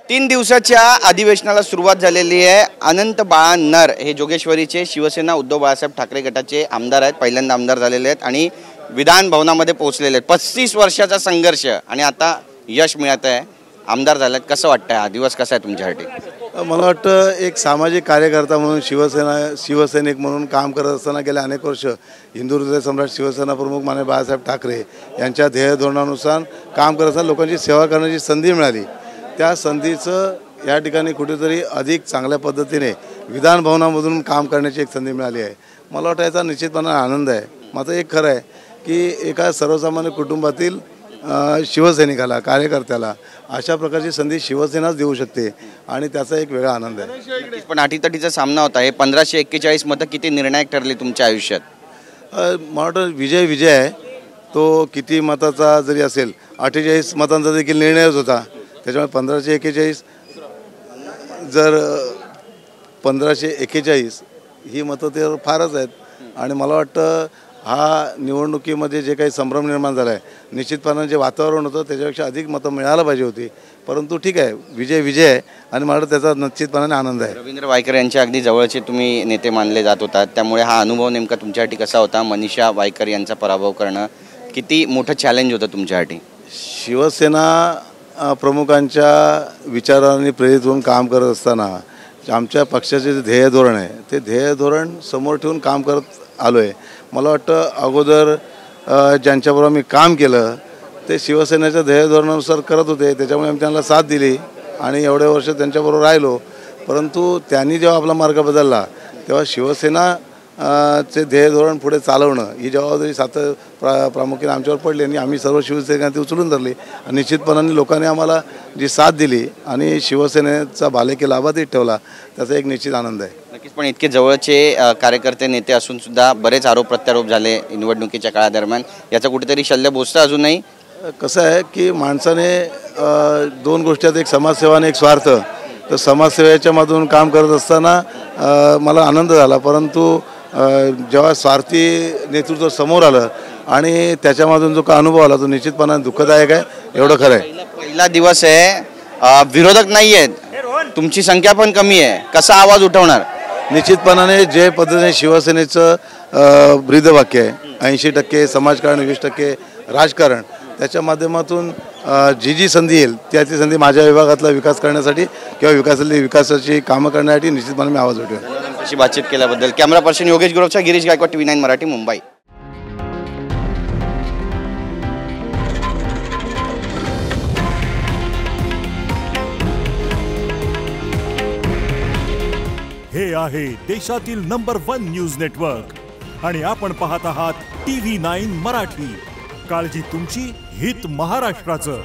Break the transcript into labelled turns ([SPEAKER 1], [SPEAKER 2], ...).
[SPEAKER 1] तीन दिवसाच्या अधिवेशनाला सुरुवात झालेली आहे। अनंत बाळा नर हे जोगेश्वरीचे शिवसेना उद्धव बाळासाहेब ठाकरे गटाचे आमदार आहेत, पहिल्यांदा आमदार झालेले आहेत आणि विधान भवनामध्ये पोहोचलेले आहेत। 35 वर्षाचा संघर्ष आणि आता यश मिळत आहे, आमदार झालेत। कसं वाटतं, हा दिवस कसा आहे तुमच्यासाठी?
[SPEAKER 2] मला वाटतं एक सामाजिक कार्यकर्ता म्हणून शिवसैनिक म्हणून काम करत असताना गेल्या अनेक वर्ष हिंदू हृदय सम्राट शिवसेना प्रमुख माननीय बाळासाहेब ठाकरे यांच्या ध्येय धोरणानुसार काम करत असताना लोकांची सेवा करण्याची संधी मिळाली। त्या संधीचं या ठिकाणी कुठेतरी अधिक चांगल्या पद्धतीने विधान भवनामधून काम करण्याची एक संधी मिळाली आहे। मला वाटतं याचा निश्चितपणे आनंद आहे। मात्र एक खरं आहे की एका सर्वसामान्य कुटुंबातील शिवसैनिकाला, कार्यकर्त्याला अशा प्रकारची संधी शिवसेनाच देऊ शकते आणि त्याचा एक वेगळा आनंद आहे।
[SPEAKER 1] पण अटीतटीचा सामना होता, हे 1541 मतं किती निर्णायक ठरली तुमच्या आयुष्यात?
[SPEAKER 2] मला वाटतं विजय आहे, तो किती मताचा जरी असेल 48 मतांचा देखील निर्णयच होता। त्याच्यामुळे 1541 जर 1541 ही मतं तर फारच आहेत आणि मला वाटतं हा निवडणुकीमध्ये जे काही संभ्रम निर्माण झाला आहे, निश्चितपणे जे वातावरण होतं त्याच्यापेक्षा अधिक मतं मिळायला पाहिजे होती, परंतु ठीक आहे, विजय आहे आणि मला त्याचा निश्चितपणे आनंद आहे।
[SPEAKER 1] रवींद्र वायकर यांच्या अगदी जवळचे तुम्ही नेते मानले जात होतात, त्यामुळे हा अनुभव नेमका तुमच्यासाठी कसा होता? मनीषा वायकर यांचा पराभव करणं किती मोठं चॅलेंज होतं तुमच्यासाठी?
[SPEAKER 2] शिवसेना प्रमुखांच्या विचारांनी प्रेरित होऊन काम करत असताना आमच्या पक्षाचे जे ध्येय धोरण आहे ते ध्येय धोरण समोर ठेवून काम करत आलो आहे। मला वाटतं अगोदर ज्यांच्याबरोबर मी काम केलं ते शिवसेनेच्या ध्येय धोरणानुसार करत होते, त्याच्यामुळे आम्ही त्यांना साथ दिली आणि एवढे वर्ष त्यांच्याबरोबर राहिलो। परंतु त्यांनी जेव्हा आपला मार्ग बदलला तेव्हा शिवसेना चे ध्येय धोरण पुढे चालवणं ही जबाबदारी प्रामुख्याने आमच्यावर पडली आणि आम्ही सर्व शिवसैनिकांनी उचलून धरली आणि निश्चितपणाने लोकांनी आम्हाला जी साथ दिली आणि शिवसेनेचा बालेकिल्ला लाभातीत ठेवला, त्याचा एक निश्चित आनंद आहे।
[SPEAKER 1] नक्कीच, पण इतके जवळचे कार्यकर्ते नेते असून सुद्धा बरेच आरोप प्रत्यारोप झाले निवडणुकीच्या काळादरम्यान, याचा कुठेतरी शल्य बोचतं अजूनही?
[SPEAKER 2] कसं आहे की माणसाने दोन गोष्टी आहेत, एक समाजसेवा आणि एक स्वार्थ। तर समाजसेवेच्या मधून काम करत असताना मला आनंद झाला, परंतु जेव्हा स्वार्थी नेतृत्व समोर आलं आणि त्याच्यामधून जो का अनुभव आला तो निश्चितपणे दुःखदायक आहे, एवढं खरं आहे।
[SPEAKER 1] पहिला दिवस आहे, विरोधक नाही आहेत, तुमची संख्या पण कमी आहे, कसा आवाज उठवणार?
[SPEAKER 2] निश्चितपणाने जे पद्धतीने शिवसेनेचं ब्रीदवाक्य आहे 80% समाजकारण 20% राजकारण, त्याच्या माध्यमातून जी संधी येईल त्याची संधी माझ्या विभागातला विकास करण्यासाठी किंवा विकासाची कामं करण्यासाठी निश्चितपणे मी आवाज उठवेन।
[SPEAKER 1] अशी बातचीत केल्याबद्दल कॅमेरा पर्सन योगेश गुरवचा, गिरीश गायकवाड, TV9 मराठी, मुंबई।
[SPEAKER 3] हे आहे देशातील नंबर 1 न्यूज नेटवर्क आणि आपण पाहत आहात TV9 मराठी। काळजी तुमची, हित महाराष्ट्राचं।